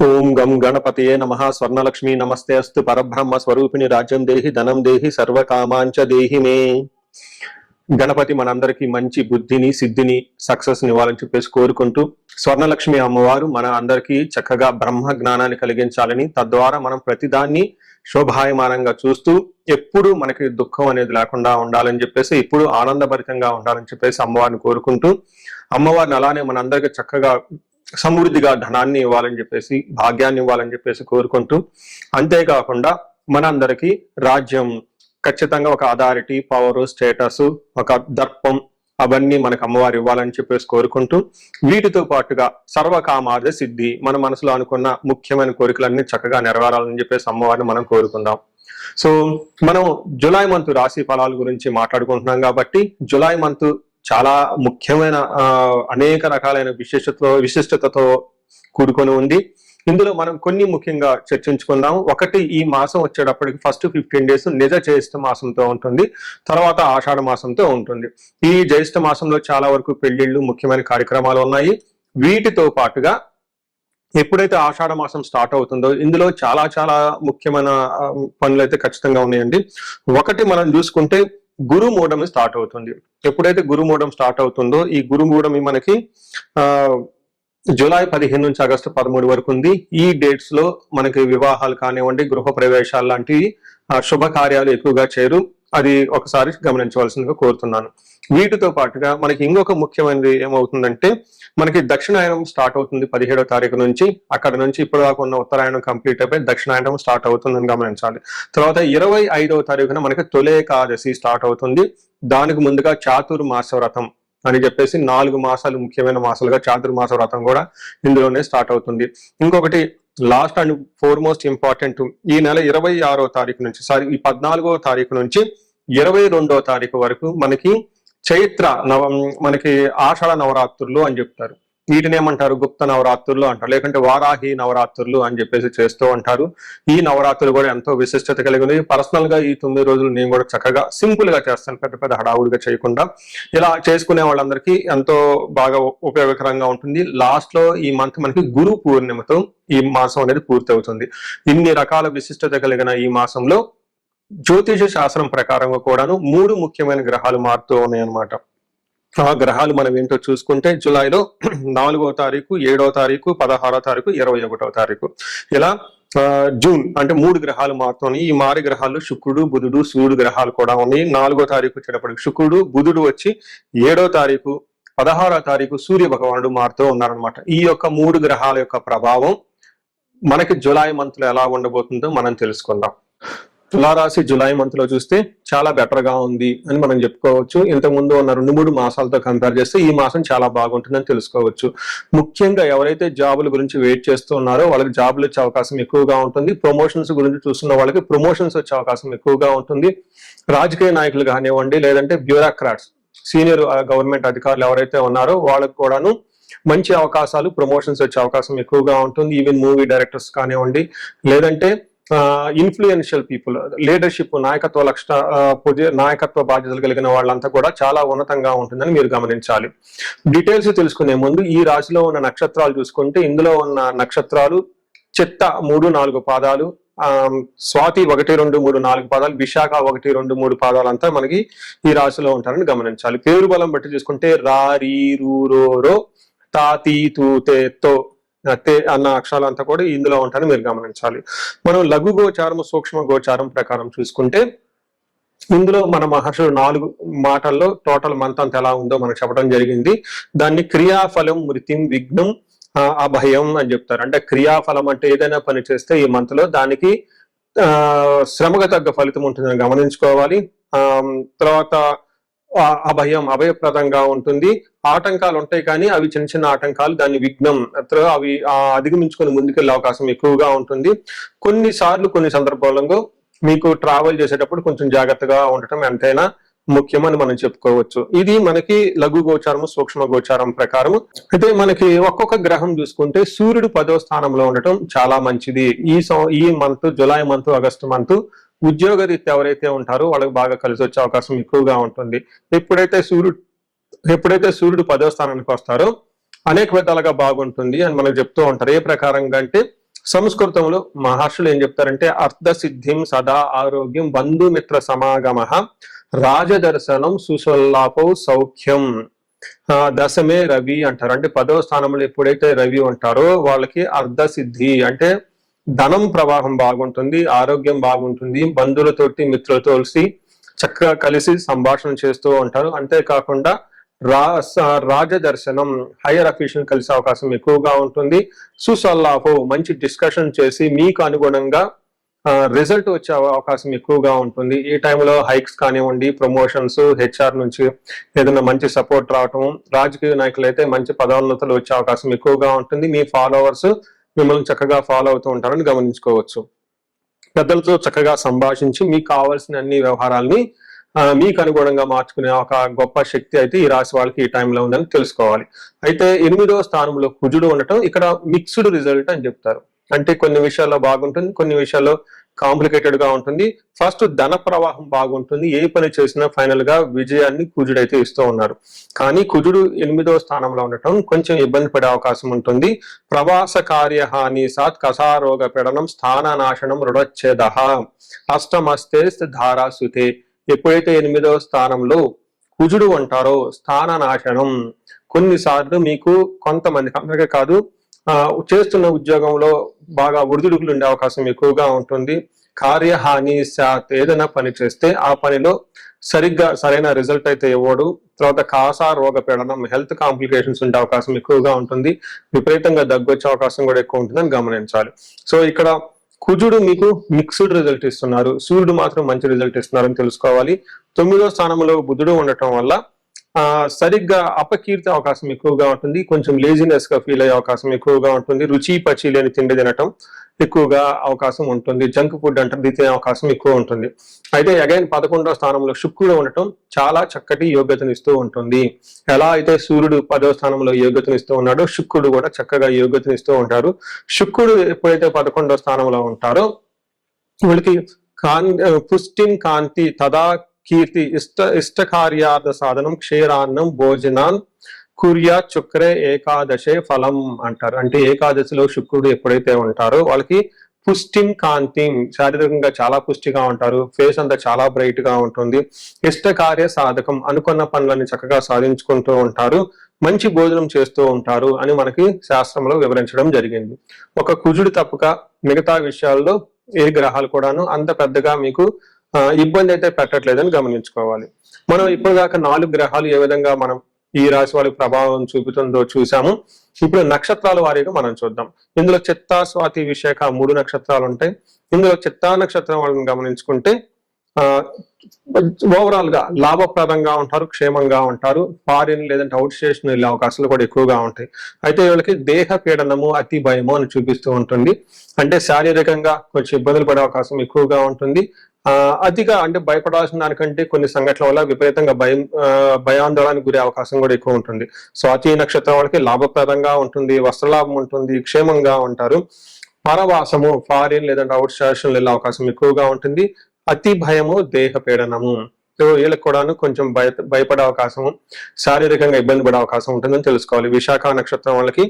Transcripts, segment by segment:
ఓం గం గణపతయే నమః. స్వర్ణలక్ష్మి నమస్తే అస్తు. పరబ్రహ్మ స్వరూపిణి రాజ్యం దేహి ధనం దేహి సర్వకామాంచ దేహి మే. గణపతి మనందరికీ మంచి బుద్ధిని సిద్ధిని సక్సెస్ ఇవ్వాలని చెప్పేసి కోరుకుంటూ, స్వర్ణలక్ష్మి అమ్మవారు మన అందరికీ చక్కగా బ్రహ్మ జ్ఞానాన్ని కలిగించాలని, తద్వారా మనం ప్రతిదాన్ని శోభాయమానంగా చూస్తూ ఎప్పుడు మనకి దుఃఖం అనేది లేకుండా ఉండాలని చెప్పేసి, ఎప్పుడు ఆనందభరితంగా ఉండాలని చెప్పేసి అమ్మవారిని కోరుకుంటూ, అమ్మవారిని అలానే మనందరికీ చక్కగా సమృద్ధిగా ధనాన్ని ఇవ్వాలని చెప్పేసి, భాగ్యాన్ని ఇవ్వాలని చెప్పేసి కోరుకుంటూ, అంతేకాకుండా మనందరికీ రాజ్యం ఖచ్చితంగా ఒక అథారిటీ, పవర్, స్టేటస్, ఒక దర్పం అవన్నీ మనకు అమ్మవారు ఇవ్వాలని చెప్పేసి కోరుకుంటూ, వీటితో పాటుగా సర్వకామార్థ సిద్ధి, మన మనసులో అనుకున్న ముఖ్యమైన కోరికలన్నీ చక్కగా నెరవేరాలని చెప్పేసి అమ్మవారిని మనం కోరుకుందాం. సో మనం జులై మంత్ రాశి ఫలాల గురించి మాట్లాడుకుంటున్నాం కాబట్టి, జులై మంత్ చాలా ముఖ్యమైన అనేక రకాలైన విశిష్టతతో కూడుకొని ఉంది. ఇందులో మనం కొన్ని ముఖ్యంగా చర్చించుకుందాం. ఒకటి, ఈ మాసం వచ్చేటప్పటికి ఫస్ట్ 15 days నిజ జ్యేష్ఠ మాసంతో ఉంటుంది, తర్వాత ఆషాఢ మాసంతో ఉంటుంది. ఈ జ్యేష్ఠ మాసంలో చాలా వరకు పెళ్లిళ్ళు, ముఖ్యమైన కార్యక్రమాలు ఉన్నాయి. వీటితో పాటుగా ఎప్పుడైతే ఆషాఢ మాసం స్టార్ట్ అవుతుందో ఇందులో చాలా చాలా ముఖ్యమైన పనులు అయితే ఖచ్చితంగా ఉన్నాయండి. ఒకటి మనం చూసుకుంటే గురుమూఢం స్టార్ట్ అవుతుంది. ఎప్పుడైతే గురుమూఢం స్టార్ట్ అవుతుందో, ఈ గురుమూఢం మనకి జూలై 15 నుంచి ఆగస్టు 13 వరకు ఉంది. ఈ డేట్స్ లో మనకి వివాహాలు కానివ్వండి, గృహ ప్రవేశాలు లాంటి శుభకార్యాలు ఎక్కువగా చేయరు. అది ఒకసారి గమనించవలసిందిగా కోరుతున్నాను. వీటితో పాటుగా మనకి ఇంకొక ముఖ్యమైనది ఏమవుతుందంటే, మనకి దక్షిణాయనం స్టార్ట్ అవుతుంది 17వ తారీఖు నుంచి. అక్కడ నుంచి ఇప్పుడు దాకా ఉన్న ఉత్తరాయణం కంప్లీట్ అయిపోయి దక్షిణాయనం స్టార్ట్ అవుతుందని గమనించాలి. తర్వాత 25వ తారీఖున మనకి తొలేకాదశి స్టార్ట్ అవుతుంది. దానికి ముందుగా చాతుర్మాస వ్రతం అని చెప్పేసి 4 మాసాలు ముఖ్యమైన మాసాలుగా చాతుర్మాస వ్రతం కూడా ఇందులోనే స్టార్ట్ అవుతుంది. ఇంకొకటి లాస్ట్ అండ్ ఫోర్మోస్ట్ ఇంపార్టెంట్, ఈ నెల 26వ తారీఖు నుంచి ఈ 14వ తారీఖు నుంచి 22వ తారీఖు వరకు మనకి చైత్ర మనకి ఆషాఢ నవరాత్రులు అని చెప్తారు. వీటిని ఏమంటారు? గుప్త నవరాత్రులు అంటారు, లేకుంటే వారాహి నవరాత్రులు అని చెప్పేసి చేస్తూ ఉంటారు. ఈ నవరాత్రులు కూడా ఎంతో విశిష్టత కలిగి ఉంది. పర్సనల్ గా ఈ 9 రోజులు నేను కూడా చక్కగా సింపుల్ గా చేస్తాను, పెద్ద పెద్ద హడావుడిగా చేయకుండా. ఇలా చేసుకునే వాళ్ళందరికీ ఎంతో బాగా ఉపయోగకరంగా ఉంటుంది. లాస్ట్ లో ఈ మంత్ మనకి గురు పూర్ణిమతో ఈ మాసం అనేది పూర్తి అవుతుంది. ఇన్ని రకాల విశిష్టత కలిగిన ఈ మాసంలో జ్యోతిష శాస్త్రం ప్రకారంగా కూడాను 3 ముఖ్యమైన గ్రహాలు మారుతూ ఉన్నాయన్నమాట. ఆ గ్రహాలు మనం ఏంటో చూసుకుంటే, జూలైలో 4వ తారీఖు, 7వ తారీఖు, 16వ తారీఖు, 21వ తారీఖు, ఇలా జూన్ అంటే 3 గ్రహాలు మారుతున్నాయి. ఈ మారి గ్రహాలు శుక్రుడు, బుధుడు, సూర్యుడు గ్రహాలు కూడా ఉన్నాయి. 4వ తారీఖు వచ్చేటప్పటికి శుక్రుడు, బుధుడు వచ్చి 7వ తారీఖు, 16వ తారీఖు సూర్య భగవానుడు మారుతూ ఉన్నారనమాట. ఈ యొక్క 3 గ్రహాల యొక్క ప్రభావం మనకి జూలై మంత్ లో ఎలా ఉండబోతుందో మనం తెలుసుకుందాం. తులారాశి జూలై మంత్ లో చూస్తే చాలా బెటర్ గా ఉంది అని మనం చెప్పుకోవచ్చు. ఇంతకు ముందు ఉన్న 2-3 మాసాలతో కంపేర్ చేస్తే ఈ మాసం చాలా బాగుంటుందని తెలుసుకోవచ్చు. ముఖ్యంగా ఎవరైతే జాబుల గురించి వెయిట్ చేస్తూ ఉన్నారో వాళ్ళకి జాబులు వచ్చే అవకాశం ఎక్కువగా ఉంటుంది. ప్రమోషన్స్ గురించి చూస్తున్న వాళ్ళకి ప్రమోషన్స్ వచ్చే అవకాశం ఎక్కువగా ఉంటుంది. రాజకీయ నాయకులు కానివ్వండి, లేదంటే బ్యూరోక్రాట్స్, సీనియర్ గవర్నమెంట్ అధికారులు ఎవరైతే ఉన్నారో వాళ్ళకి కూడాను మంచి అవకాశాలు, ప్రమోషన్స్ వచ్చే అవకాశం ఎక్కువగా ఉంటుంది. ఈవెన్ మూవీ డైరెక్టర్స్ కానివ్వండి, లేదంటే ఇన్ఫ్లుయెన్షియల్ పీపుల్, లీడర్షిప్, నాయకత్వ బాధ్యతలు కలిగిన వాళ్ళంతా కూడా చాలా ఉన్నతంగా ఉంటుందని మీరు గమనించాలి. డీటెయిల్స్ తెలుసుకునే ముందు ఈ రాశిలో ఉన్న నక్షత్రాలు చూసుకుంటే, ఇందులో ఉన్న నక్షత్రాలు చిత్త 3-4 పాదాలు, స్వాతి 1-2-3-4 పాదాలు, విశాఖ 1-2-3 పాదాలు అంతా మనకి ఈ రాశిలో ఉంటారని గమనించాలి. పేరు బలం బట్టి చూసుకుంటే రా, రీ, రూ, రో, రో, తా, తీ, తూ, తే, తో అన్న అక్షరాలంతా కూడా ఇందులో ఉంటారని మీరు గమనించాలి. మనం లఘు గోచారం, సూక్ష్మ గోచారం ప్రకారం చూసుకుంటే, ఇందులో మన మహర్షులు 4 మాటల్లో టోటల్ మంత్ అంతా ఎలా ఉందో మనకు చెప్పడం జరిగింది. దాన్ని క్రియాఫలం, మృతిం, విఘ్నం, అభయం అని చెప్తారు. అంటే క్రియాఫలం అంటే ఏదైనా పని చేస్తే ఈ మంత్ లో దానికి శ్రమకు తగ్గ ఫలితం ఉంటుందని గమనించుకోవాలి. తర్వాత అభయం, అభయప్రదంగా ఉంటుంది. ఆటంకాలు ఉంటాయి కానీ అవి చిన్న చిన్న ఆటంకాలు, దాన్ని విఘ్నం, అవి అధిగమించుకొని ముందుకెళ్లే అవకాశం ఎక్కువగా ఉంటుంది. కొన్నిసార్లు కొన్ని సందర్భాలలో మీకు ట్రావెల్ చేసేటప్పుడు కొంచెం జాగ్రత్తగా ఉండటం ఎంతైనా ముఖ్యమని మనం చెప్పుకోవచ్చు. ఇది మనకి లఘు గోచారం, సూక్ష్మ గోచారం ప్రకారం. అయితే మనకి ఒక్కొక్క గ్రహం చూసుకుంటే సూర్యుడు 10వ స్థానంలో ఉండటం చాలా మంచిది. ఈ month, July month, August month ఉద్యోగ రీత్యా ఎవరైతే ఉంటారో వాళ్ళకి బాగా కలిసి వచ్చే అవకాశం ఎక్కువగా ఉంటుంది. ఎప్పుడైతే సూర్యుడు 10వ స్థానానికి వస్తారో అనేక విధాలుగా బాగుంటుంది అని మనకు చెప్తూ ఉంటారు. ఏ ప్రకారంగా అంటే, సంస్కృతంలో మహర్షులు ఏం చెప్తారంటే అర్థసిద్ధిం సదా ఆరోగ్యం బంధుమిత్ర సమాగమ రాజదర్శనం సుసల్లాపౌ సౌఖ్యం దశమే రవి అంటారు. అంటే 10వ స్థానంలో ఎప్పుడైతే రవి ఉంటారో వాళ్ళకి అర్ధసిద్ధి అంటే ధనం ప్రవాహం బాగుంటుంది, ఆరోగ్యం బాగుంటుంది, బంధువులతోటి మిత్రులతో చక్కగా కలిసి సంభాషణ చేస్తూ ఉంటారు. అంతేకాకుండా రాజదర్శనం హైయర్ అఫీషియల్ కలిసే అవకాశం ఎక్కువగా ఉంటుంది. సుసల్లాఫో మంచి డిస్కషన్ చేసి మీకు అనుగుణంగా రిజల్ట్ వచ్చే అవకాశం ఎక్కువగా ఉంటుంది. ఈ టైంలో హైక్స్ కానివ్వండి, ప్రమోషన్స్, హెచ్ఆర్ నుంచి ఏదైనా మంచి సపోర్ట్ రావటం, రాజకీయ నాయకులు అయితే మంచి పదోన్నతులు వచ్చే అవకాశం ఎక్కువగా ఉంటుంది. మీ ఫాలోవర్స్ మిమ్మల్ని చక్కగా ఫాలో అవుతూ ఉంటారని గమనించుకోవచ్చు. పెద్దలతో చక్కగా సంభాషించి మీకు కావాల్సిన అన్ని వ్యవహారాలని మీకు అనుగుణంగా మార్చుకునే ఒక గొప్ప శక్తి అయితే ఈ రాశి వాళ్ళకి ఈ టైంలో ఉందని తెలుసుకోవాలి. అయితే 8వ స్థానంలో కుజుడు ఉండటం ఇక్కడ మిక్స్డ్ రిజల్ట్ అని చెప్తారు. అంటే కొన్ని విషయాల్లో బాగుంటుంది, కొన్ని విషయాల్లో కాంప్లికేటెడ్ గా ఉంటుంది. ఫస్ట్ ధన ప్రవాహం బాగుంటుంది, ఏ పని చేసినా ఫైనల్ గా విజయాన్ని కుజుడు అయితే ఇస్తూ ఉన్నారు. కానీ కుజుడు 8వ స్థానంలో ఉండటం కొంచెం ఇబ్బంది పడే అవకాశం ఉంటుంది. ప్రవాస కార్యహాని సాత్ కసారోగ పీడనం స్థాననాశనం రుణచ్ఛేద అష్టమస్తే ధారాసుతే. ఎప్పుడైతే 8వ స్థానంలో కుజుడు ఉంటారో స్థాన నాశనం, కొన్నిసార్లు మీకు కొంతమంది అందరికీ కాదు చేస్తున్న ఉద్యోగంలో బాగా ఒడిదుడుకులు ఉండే అవకాశం ఎక్కువగా ఉంటుంది. కార్యహాని శాత్ ఏదైనా పని చేస్తే ఆ పనిలో సరిగ్గా సరైన రిజల్ట్ అయితే ఇవ్వడు. తర్వాత కాసా రోగ పీడనం హెల్త్ కాంప్లికేషన్స్ ఉండే అవకాశం ఎక్కువగా ఉంటుంది. విపరీతంగా దగ్గొచ్చే అవకాశం కూడా ఎక్కువ ఉంటుందని గమనించాలి. సో ఇక్కడ కుజుడు మీకు మిక్స్డ్ రిజల్ట్ ఇస్తున్నారు, సూర్యుడు మాత్రం మంచి రిజల్ట్ ఇస్తున్నారని తెలుసుకోవాలి. 9వ స్థానంలో బుధుడు ఉండటం వల్ల సరిగ్గా అపకీర్తి అవకాశం ఎక్కువగా ఉంటుంది. కొంచెం లేజినెస్ గా ఫీల్ అయ్యే అవకాశం ఎక్కువగా ఉంటుంది. రుచి పచి లేని తిండి తినటం ఎక్కువగా అవకాశం ఉంటుంది. జంక్ ఫుడ్ అంటే తినే అవకాశం ఎక్కువ ఉంటుంది. అయితే అగైన్ 11వ స్థానంలో శుక్రుడు ఉండటం చాలా చక్కటి యోగ్యతనిస్తూ ఉంటుంది. ఎలా అయితే సూర్యుడు 10వ స్థానంలో యోగ్యతనిస్తూ ఉన్నాడో శుక్రుడు కూడా చక్కగా యోగ్యతనిస్తూ ఉంటారు. శుక్రుడు ఎప్పుడైతే 11వ స్థానంలో ఉంటారో వీళ్ళకి పుష్టిం కాంతి తదా కీర్తి ఇష్ట కార్యార్థ సాధనం క్షీరాన్నం భోజనాన్ కుర్యా చుక్రే ఏకాదశే ఫలం అంటారు. అంటే ఏకాదశిలో శుక్రుడు ఎప్పుడైతే ఉంటారో వాళ్ళకి పుష్టిం కాంతిం శారీరకంగా చాలా పుష్టిగా ఉంటారు. ఫేస్ అంతా చాలా బ్రైట్ గా ఉంటుంది. ఇష్ట కార్య సాధకం అనుకున్న పనులని చక్కగా సాధించుకుంటూ ఉంటారు. మంచి భోజనం చేస్తూ ఉంటారు అని మనకి శాస్త్రంలో వివరించడం జరిగింది. ఒక కుజుడు తప్పక మిగతా విషయాల్లో ఏ గ్రహాలు కూడాను అంత పెద్దగా మీకు ఇబ్బంది అయితే పెట్టట్లేదని గమనించుకోవాలి. మనం ఇప్పుడు దాకా 4 గ్రహాలు ఏ విధంగా మనం ఈ రాశి వాళ్ళకి ప్రభావం చూపుతుందో చూసాము. ఇప్పుడు నక్షత్రాల వారీగా మనం చూద్దాం. ఇందులో చిత్తా, స్వాతి, విశాఖ 3 నక్షత్రాలు ఉంటాయి. ఇందులో చిత్తా నక్షత్రం వాళ్ళని గమనించుకుంటే ఓవరాల్ గా లాభప్రదంగా ఉంటారు, క్షేమంగా ఉంటారు. ఫారిన్ లేదంటే అవుట్ స్టేషన్ వెళ్ళే అవకాశాలు కూడా ఎక్కువగా ఉంటాయి. అయితే వీళ్ళకి దేహ పీడనము, అతి భయము అని చూపిస్తూ ఉంటుంది. అంటే శారీరకంగా కొంచెం ఇబ్బందులు పడే అవకాశం ఎక్కువగా ఉంటుంది. అతిగా అంటే భయపడాల్సిన దానికంటే కొన్ని సంఘటనల వల్ల విపరీతంగా భయాందోళనకు గురే అవకాశం కూడా ఎక్కువ ఉంటుంది. స్వాతి నక్షత్రం వాళ్ళకి లాభప్రదంగా ఉంటుంది, వస్త్రలాభం ఉంటుంది, క్షేమంగా ఉంటారు. పరవాసము ఫారిన్ లేదంటే అవుట్ స్టేషన్ వెళ్ళే అవకాశం ఎక్కువగా ఉంటుంది. అతి భయము, దేహ పీడనము వీళ్ళకి కూడాను కొంచెం భయపడే అవకాశము, శారీరకంగా ఇబ్బంది పడే అవకాశం ఉంటుందని తెలుసుకోవాలి. విశాఖ నక్షత్రం వాళ్ళకి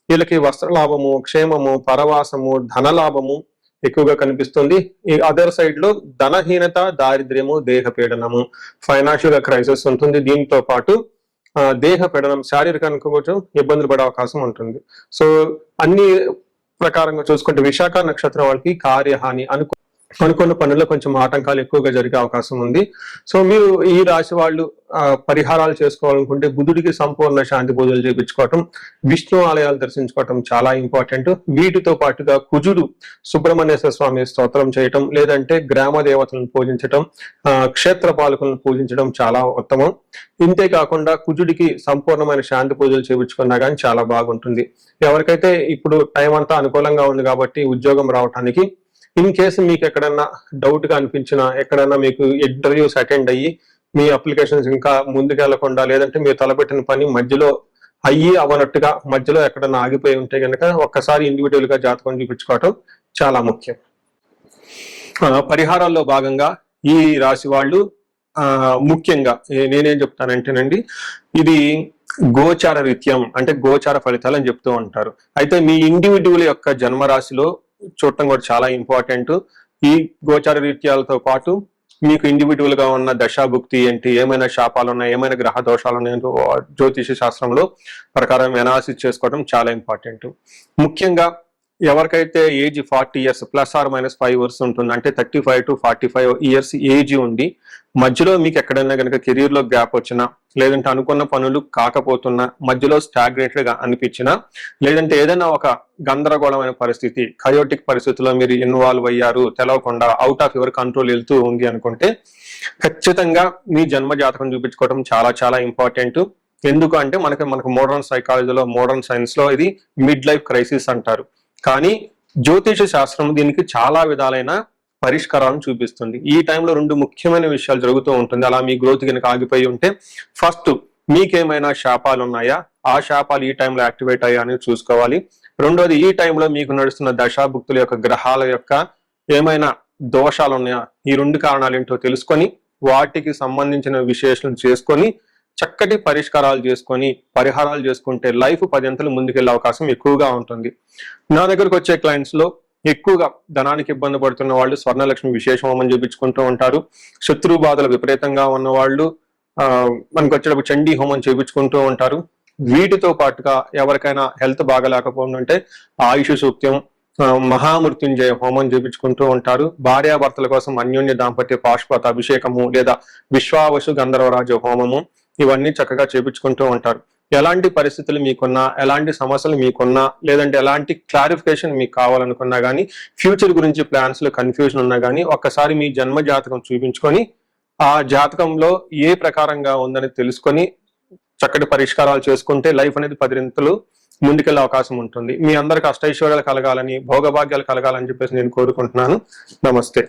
వీళ్ళకి వస్త్రలాభము, క్షేమము, పరవాసము, ధనలాభము ఎక్కువగా కనిపిస్తుంది. ఈ అదర్ సైడ్ లో ధనహీనత, దారిద్ర్యము, దేహ పీడనము, ఫైనాన్షియల్ గా క్రైసిస్ ఉంటుంది. దీంతో పాటు దేహ పీడనం, శారీరకానికి కొంచెం ఇబ్బందులు పడే అవకాశం ఉంటుంది. సో అన్ని ప్రకారంగా చూసుకుంటే విశాఖ నక్షత్రం వాళ్ళకి కార్యహాని అనుకున్న పనుల్లో కొంచెం ఆటంకాలు ఎక్కువగా జరిగే అవకాశం ఉంది. సో మీరు ఈ రాశి వాళ్ళు పరిహారాలు చేసుకోవాలనుకుంటే బుధుడికి సంపూర్ణ శాంతి పూజలు చేయించుకోవటం, విష్ణు ఆలయాలు దర్శించుకోవటం చాలా ఇంపార్టెంట్. వీటితో పాటుగా కుజుడు సుబ్రహ్మణ్యేశ్వర స్వామి స్తోత్రం చేయటం, లేదంటే గ్రామ దేవతలను పూజించటం, క్షేత్ర పాలకులను పూజించడం చాలా ఉత్తమం. ఇంతే కాకుండా కుజుడికి సంపూర్ణమైన శాంతి పూజలు చేయించుకున్నా కానీ చాలా బాగుంటుంది. ఎవరికైతే ఇప్పుడు టైం అంతా అనుకూలంగా ఉంది కాబట్టి ఉద్యోగం రావటానికి, ఇన్ కేసు మీకు ఎక్కడన్నా డౌట్ గా అనిపించినా, ఎక్కడన్నా మీకు ఇంటర్వ్యూస్ అటెండ్ అయ్యి మీ అప్లికేషన్స్ ఇంకా ముందుకెళ్లకుండా, లేదంటే మీరు తలపెట్టిన పని మధ్యలో అవనట్టుగా మధ్యలో ఎక్కడన్నా ఆగిపోయి ఉంటే కనుక ఒక్కసారి ఇండివిజువల్ గా జాతకం చూపించుకోవటం చాలా ముఖ్యం. పరిహారాల్లో భాగంగా ఈ రాశి వాళ్ళు ముఖ్యంగా నేనేం చెప్తానంటేనండి, ఇది గోచార రీత్యం అంటే గోచార ఫలితాలు అని చెప్తూ ఉంటారు. అయితే మీ ఇండివిజువల్ యొక్క జన్మరాశిలో చూడటం కూడా చాలా ఇంపార్టెంట్. ఈ గోచార రీత్యాలతో పాటు మీకు ఇండివిజువల్ గా ఉన్న దశాభుక్తి ఏంటి, ఏమైనా శాపాలు ఉన్నాయి, ఏమైనా గ్రహ దోషాలు ఉన్నాయో జ్యోతిష శాస్త్రంలో ప్రకారం ఎనాలిసిస్ చేసుకోవడం చాలా ఇంపార్టెంట్. ముఖ్యంగా ఎవరికైతే ఏజ్ 40 years +or- 5 years ఉంటుంది, అంటే 35 to 45 years ఏజ్ ఉండి మధ్యలో మీకు ఎక్కడైనా కనుక కెరీర్ లో గ్యాప్ వచ్చినా, లేదంటే అనుకున్న పనులు కాకపోతున్నా, మధ్యలో స్టాగ్నేట్ గా అనిపించినా, లేదంటే ఏదైనా ఒక గందరగోళమైన పరిస్థితి, కయోటిక్ పరిస్థితిలో మీరు ఇన్వాల్వ్ అయ్యారు, తెలవకుండా అవుట్ ఆఫ్ యువర్ కంట్రోల్ వెళ్తూ ఉంది అనుకుంటే ఖచ్చితంగా మీ జన్మ జాతకం చూపించుకోవడం చాలా చాలా ఇంపార్టెంట్. ఎందుకు అంటే మనకు మోడర్న్ సైకాలజీలో, మోడర్న్ సైన్స్ లో ఇది మిడ్ లైఫ్ క్రైసిస్ అంటారు. కానీ జ్యోతిష శాస్త్రం దీనికి చాలా విధాలైన పరిష్కారాలను చూపిస్తుంది. ఈ టైంలో 2 ముఖ్యమైన విషయాలు జరుగుతూ ఉంటుంది. అలా మీ గ్రోత్ కనుక ఆగిపోయి ఉంటే, ఫస్ట్ మీకేమైనా శాపాలు ఉన్నాయా, ఆ శాపాలు ఈ టైంలో యాక్టివేట్ అయ్యా అని చూసుకోవాలి. రెండోది, ఈ టైంలో మీకు నడుస్తున్న దశాభుక్తుల యొక్క గ్రహాల యొక్క ఏమైనా దోషాలు ఉన్నాయా, ఈ 2 కారణాలు ఏంటో తెలుసుకొని వాటికి సంబంధించిన విశ్లేషణ చేసుకొని చక్కటి పరిష్కారాలు చేసుకొని పరిహారాలు చేసుకుంటే లైఫ్ 10 అంతలు ముందుకెళ్లే అవకాశం ఎక్కువగా ఉంటుంది. నా దగ్గరకు వచ్చే క్లయింట్స్ లో ఎక్కువగా ధనానికి ఇబ్బంది పడుతున్న వాళ్ళు స్వర్ణలక్ష్మి విశేష హోమం చేయించుకుంటూ ఉంటారు. శత్రు బాధలు విపరీతంగా ఉన్న వాళ్ళు మనకు వచ్చేటప్పుడు చండీ హోమం చేయించుకుంటూ ఉంటారు. వీటితో పాటుగా ఎవరికైనా హెల్త్ బాగలేకపోతుందంటే ఆయుష్ సూక్త్యం, మహామృత్యుంజయ హోమం చేయించుకుంటూ ఉంటారు. భార్యాభర్తల కోసం అన్యోన్య దాంపత్య పాశుపత అభిషేకము లేదా విశ్వావసు గంధర్వరాజ హోమము, ఇవన్నీ చక్కగా చేయించుకుంటూ ఉంటారు. ఎలాంటి పరిస్థితులు మీకున్నా, ఎలాంటి సమస్యలు మీకున్నా, లేదంటే ఎలాంటి క్లారిఫికేషన్ మీకు కావాలనుకున్నా కానీ, ఫ్యూచర్ గురించి ప్లాన్స్ లో కన్ఫ్యూజన్ ఉన్నా కానీ, ఒక్కసారి మీ జన్మ జాతకం చూపించుకొని ఆ జాతకంలో ఏ ప్రకారంగా ఉందని తెలుసుకొని చక్కటి పరిష్కారాలు చేసుకుంటే లైఫ్ అనేది 10 అంతలు ముందుకెళ్లే అవకాశం ఉంటుంది. మీ అందరికి అష్టైశ్వర్యాలు కలగాలని, భోగభాగ్యాలు కలగాలని చెప్పేసి నేను కోరుకుంటున్నాను. నమస్తే.